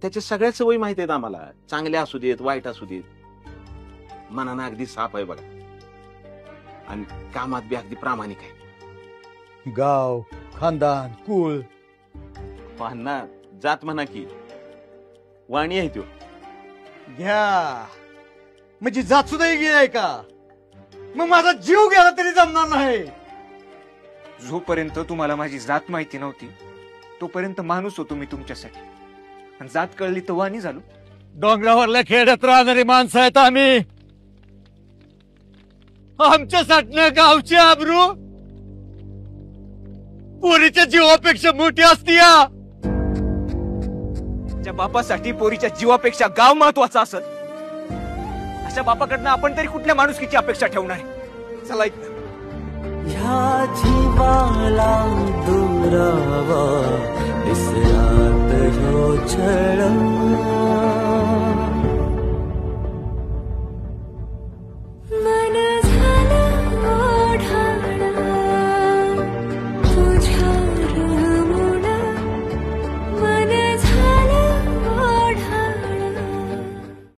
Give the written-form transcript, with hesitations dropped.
त्याच्या सगळ्या सवयी माहिती आहेत आम्हाला, चांगल्या असू देत वाईट असू देत. मनानं अगदी साफ आहे बघा, आणि कामात बी अगदी प्रामाणिक आहे. गाव, खानदान, कुळ, पाहना जात म्हणा की वाणी आहे तो. घ्या म्हणजे जात सुद्धा आहे का? मग माझा जीव गेला तरी जमणार नाही. जोपर्यंत तुम्हाला माझी जात माहिती नव्हती तोपर्यंत माणूस होतो मी तुमच्यासाठी, आणि जात कळली तर वाणी झालो. डोंगरावरल्या खेड्यात राहणारी माणसं आहेत आम्ही. आमच्यासाठी गावची आबरू पोरीच्या जीवापेक्षा मोठी असती. ज्या बापासाठी पोरीच्या जीवापेक्षा गाव महत्वाचा असत, अशा बापाकडनं आपण तरी कुठल्या माणुसकीची अपेक्षा ठेवणार आहे? चला इथं. ह्या जीवाला दुरावा इस रात ह्यो छळ